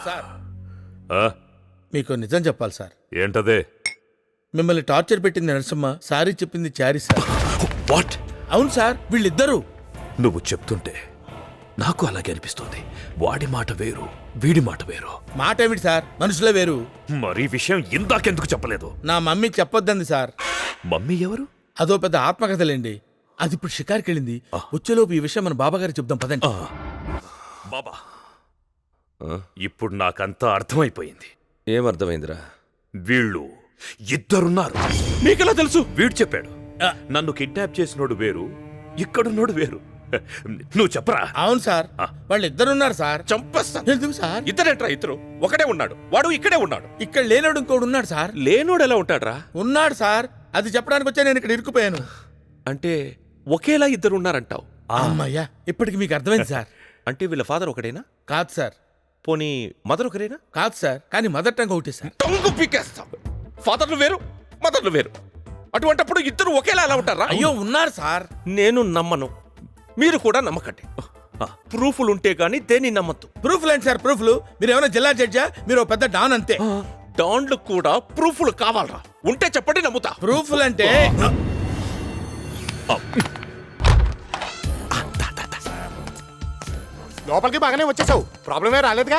Sir ఆ? మీకు నిజం చెప్పాలి సార్. ఏంటదే? మిమ్మల్ని టార్చర్ పెట్టింది నరసింహ, సారీ చెప్పింది చారీ సార్. వాట్? అవును సార్, వీళ్ళిద్దరూ. నువ్వు చెప్తుంటే నాకు అలాగే అనిపిస్తుంది. వాడి మాట వేరు, వీడి మాట వేరు. మాట ఏమిటి సార్, మనుషులే వేరు. మరి విషయం ఇందాకెందుకు చెప్పలేదు? నా మమ్మీ చెప్పొద్దంది సార్. మమ్మీ ఎవరు? అదో పెద్ద ఆత్మకథలేండి. అది ఇప్పుడు షికార్కి వెళ్ళింది. వచ్చేలోపు ఈ విషయం మన బాబాగారికి చెప్దాం పదండి. బాబా, ఇప్పుడు నాకంతా అర్థమైపోయింది. ఏమర్థమైందిరా? వీళ్ళు ఇద్దరున్నారు. మీకెలా తెలుసు? వీడు చెప్పాడు. నన్ను కిడ్నాప్ చేసినోడు వేరు, ఇక్కడున్నోడు వేరు. నువ్వు చెప్పరా? అవును సార్, వాళ్ళిద్దరున్నారు సార్. చంపేస్తా. ఎందుకు సార్? ఇద్దరేంట్రా ఇద్దరు? ఒకడే ఉన్నాడు, వాడు ఇక్కడే ఉన్నాడు. ఇక్కడ లేనోడు ఇంకోడు ఉన్నాడు సార్. లేనోడు ఎలా ఉంటాడ్రా? ఉన్నాడు సార్, అది చెప్పడానికి వచ్చా నేను ఇక్కడ ఇరుక్కుపోయాను. అంటే ఒకేలా ఇద్దరు ఉన్నారంటావు? అమ్మయ్యా, ఇప్పటికి మీకు అర్థమైంది సార్. అంటే వీళ్ళ ఫాదర్ ఒకడేనా? కాదు సార్. పోనీ మదర్ ఒకరేనా? కాదు సార్, కానీ మదర్ టంగ్ ఒకటి సార్. టంగు పీకేస్తాం. ఫాదర్లు వేరు, మదర్లు వేరు. అటువంటప్పుడు ఇద్దరు ఒకేలా ఎలా ఉంటారా? అయ్యో ఉన్నారు సార్. నేను నమ్మను, మీరు కూడా నమ్మకండి. ప్రూఫ్లు ఉంటే గానీ దేన్ని నమ్మద్దు. ప్రూఫ్లు ఏంటి సార్ ప్రూఫ్లు? మీరు ఏమైనా జిల్లా జడ్జా? మీరు ఓ పెద్ద డాన్ అంతే. డాన్లు కూడా ప్రూఫ్లు కావాలరా? ఉంటే చెప్పండి, నమ్ముతా. ప్రూఫ్లు అంటే లోపలికి బాగానే వచ్చేసావు, ప్రాబ్లమే రాలేదుగా.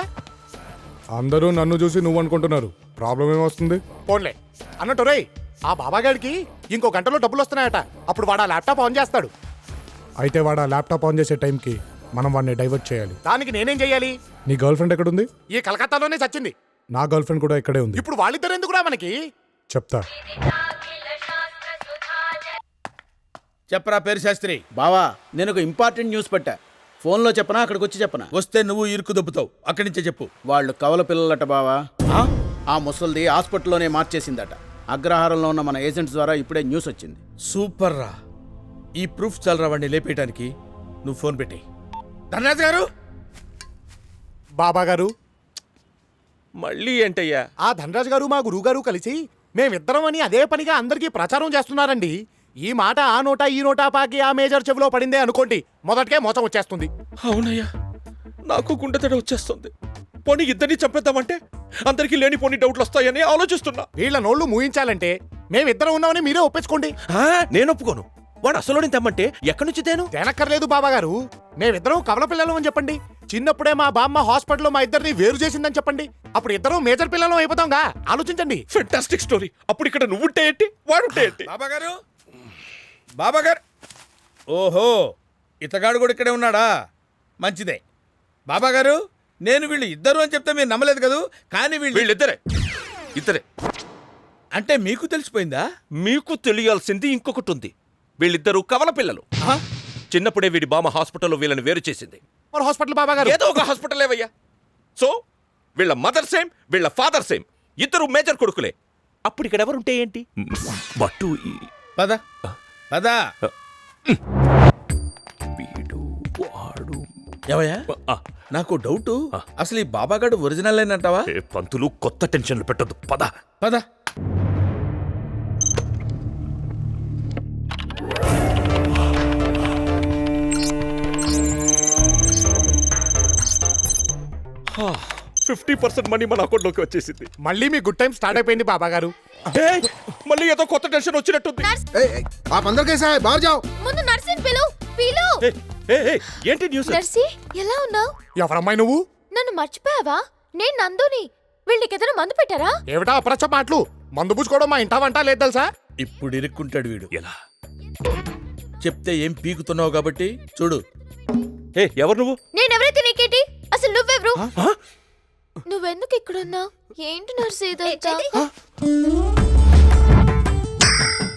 అందరూ నన్ను చూసి నువ్వు అనుకుంటున్నారు, ప్రాబ్లం ఏమొస్తుంది? పోన్లే అన్నట్టు రేయ్, ఆ బాబాగాడికి ఇంకో గంటలో డబ్బులు వస్తున్నాయట. అప్పుడు వాడు ఆ ల్యాప్టాప్ ఆన్ చేస్తాడు. అయితే వాడు ఆ ల్యాప్టాప్ ఆన్ చేసే టైంకి మనం వాడిని డైవర్ట్ చేయాలి. దానికి నేనేం చెయ్యాలి? నీ గర్ల్ ఫ్రెండ్ ఎక్కడుంది? ఈ కలకత్తాలోనే చచ్చింది. నా గర్ల్ ఫ్రెండ్ కూడా ఇక్కడే ఉంది. ఇప్పుడు వాళ్ళిద్దరు ఎందుకురా మనకి? చెప్తా. చెప్పరా పేరు శాస్త్రి. బావా, నేను ఒక ఇంపార్టెంట్ న్యూస్ పెట్టా. ఫోన్లో చెప్పనా, అక్కడికి వచ్చి చెప్పనా? వస్తే నువ్వు ఇరుకు దొబ్బుతావు, అక్కడి నుంచే చెప్పు. వాళ్ళు కవల పిల్లలట బావా. ఆ ముసల్ది హాస్పిటల్లోనే మార్చేసిందట. అగ్రహారంలో ఉన్న మన ఏజెంట్స్ ద్వారా ఇప్పుడే న్యూస్ వచ్చింది. సూపర్ రా. ఈ ప్రూఫ్ చాలరా వాడిని లేపేయడానికి. నువ్వు ఫోన్ పెట్టి. ధనరాజ్ గారు. బాబాగారు, మళ్ళీ ఏంటయ్యా? ఆ ధనరాజ్ గారు మా గురువు గారు కలిసి మేమిద్దరం అని అదే పనిగా అందరికీ ప్రచారం చేస్తున్నారండి. ఈ మాట ఆ నోటా ఈ నోటా పాకి ఆ మేజర్ చెవిలో పడిందే అనుకోండి, మొదటికే మోసం వచ్చేస్తుంది. అవునయ్యా, నాకు గుండెతడ వచ్చేస్తుంది. పోనీ ఇద్దరిని చంపేద్దామంటే అందరికీ లేని పోనీ డౌట్లు వస్తాయని ఆలోచిస్తున్నా. వీళ్ళ నోళ్లు మూయించాలంటే మేమిద్దరం ఉన్నామని మీరే ఒప్పించుకోండి. నేను ఒప్పుకోను. వాడు అసలు తెమ్మంటే ఎక్కడి నుంచి తేను? తేనక్కర్లేదు బాబాగారు, మేమిద్దరం కవల పిల్లలం అని చెప్పండి. చిన్నప్పుడే మా బామ్మ హాస్పిటల్లో మా ఇద్దరిని వేరు చేసిందని చెప్పండి. అప్పుడు ఇద్దరం మేజర్ పిల్లలం అయిపోతాంగా. ఆలోచించండి. Fantastic story. అప్పుడు ఇక్కడ నువ్వుంటే ఏంటి, వాడుంటే ఏంటి? బాబాగారు, బాబాగారు. ఓహో, ఇతగాడు కూడా ఇక్కడే ఉన్నాడా? మంచిదే. బాబాగారు, నేను వీళ్ళు ఇద్దరు అని చెప్తే మీరు నమ్మలేదు కదూ. కానీ వీళ్ళిద్దరే. ఇద్దరే అంటే మీకు తెలిసిపోయిందా? మీకు తెలియాల్సింది ఇంకొకటి ఉంది. వీళ్ళిద్దరూ కవల పిల్లలు. చిన్నప్పుడే వీడి బామ్మ హాస్పిటల్లో వీళ్ళని వేరు చేసింది. మరి హాస్పిటల్ బాబాగారు ఏదో ఒక హాస్పిటల్ ఏవయ్యా. సో వీళ్ళ మదర్ సేమ్, వీళ్ళ ఫాదర్ సేమ్. ఇద్దరు మేజర్ కొడుకులే. అప్పుడు ఇక్కడ ఎవరుంటే ఏంటి? బట్టు పద పద. వీడు వాడు. ఏవయ్యా, నాకు డౌట్. అసలు ఈ బాబాగాడు ఒరిజినల్ అంటావా? పంతులు, కొత్త టెన్షన్లు పెట్టద్దు. పద పద. హా, 50% మనీ మన అకౌంట్లోకి వచ్చేసింది. మళ్ళీ మీ గుడ్ టైం స్టార్ట్ అయిపోయింది బాబాగారు. మళ్ళీ ఏదో కొత్త టెన్షన్ వచ్చినట్టుంది. ముందు నర్సిని పిలు పిలు. ఏంటి న్యూస్? నర్సి, ఎలా ఉన్నావు? ఎవరమ్మాయి నువ్వు? నన్ను మర్చిపోయావా? నేను నందుని. వీళ్ళకి ఏదైనా మందు పెట్టారా? ఏమిటా అప్రచ్చ మాటలు? మందు పూసుకోవడం మా ఇంటా వంట లేదు తెలుసా? ఇప్పుడు ఇరుక్కుంటాడు వీడు. ఎలా చెప్తే ఏం పీకుతున్నావు కాబట్టి చూడు. ఎవరు నువ్వు? నేనెవరైతే నీకేంటి? అసలు నువ్వెవరు? నువ్వెందుకు ఇక్కడున్నావు? ఏంటి నర్సి ఇదంతా?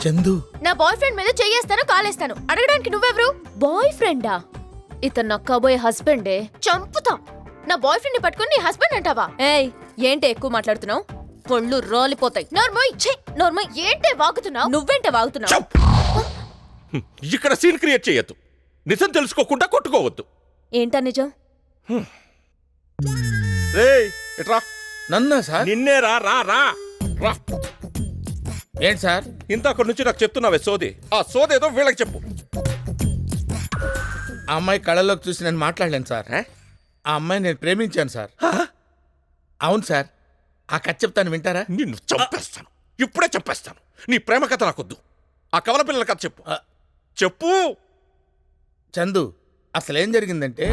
చందు, నా బాయ్ ఫ్రెండ్ మీద చెయ్యేస్తాను, కాలేస్తాను. అడగడానికి నువ్వెవరు? బాయ్ ఫ్రెండా? ఇతను నా కాబోయే హస్బెండే. చంపుతా. నా బాయ్ ఫ్రెండ్ ని పట్టుకుని నీ హస్బెండ్ అంటావా? ఏయ్, ఏంటి ఎక్కువ మాట్లాడుతున్నావు? పొళ్ళు రాలిపోతాయి. నోర్మోయ్, నోర్మోయ్. ఏంటే వాగుతున్నావు? నువ్వేంటే వాగుతున్నావు? ఇక్కడ సీన్ క్రియేట్ చేయొద్దు. నిజం తెలుసుకోకుండా కొట్టుకోవద్దు. ఏంటా నిజం? రేయ్, ఇట్రా. నన్నా సార్? నిన్నే రా రా రా రా. ఏంటి సార్ ఇంతక్కడి నుంచి నాకు చెప్తున్నావే సోది? ఆ సోదేదో వీళ్ళకి చెప్పు. ఆ అమ్మాయి కళ్ళలోకి చూసి నేను మాట్లాడలేను సార్. ఆ అమ్మాయి నేను ప్రేమించాను సార్. అవును సార్. ఆ కథ చెప్తాను వింటారా? నిన్ను చంపేస్తాను, ఇప్పుడే చంపేస్తాను. నీ ప్రేమ కథ నాకొద్దు, ఆ కవల పిల్లల కథ చెప్పు. చెప్పు. చందు, అసలేం జరిగిందంటే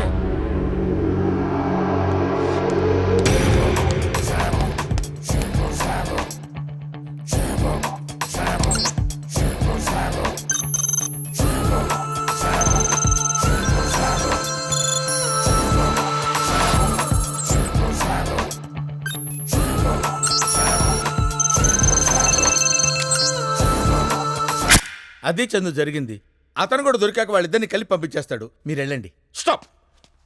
అది చందు జరిగింది. అతను కూడా దొరికాక వాళ్ళిద్దరిని కలిపి పంపించేస్తాడు. మీరు వెళ్ళండి. Stop,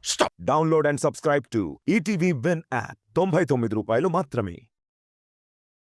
stop. Download and subscribe to ETV win app. 99 రూపాయలు మాత్రమే.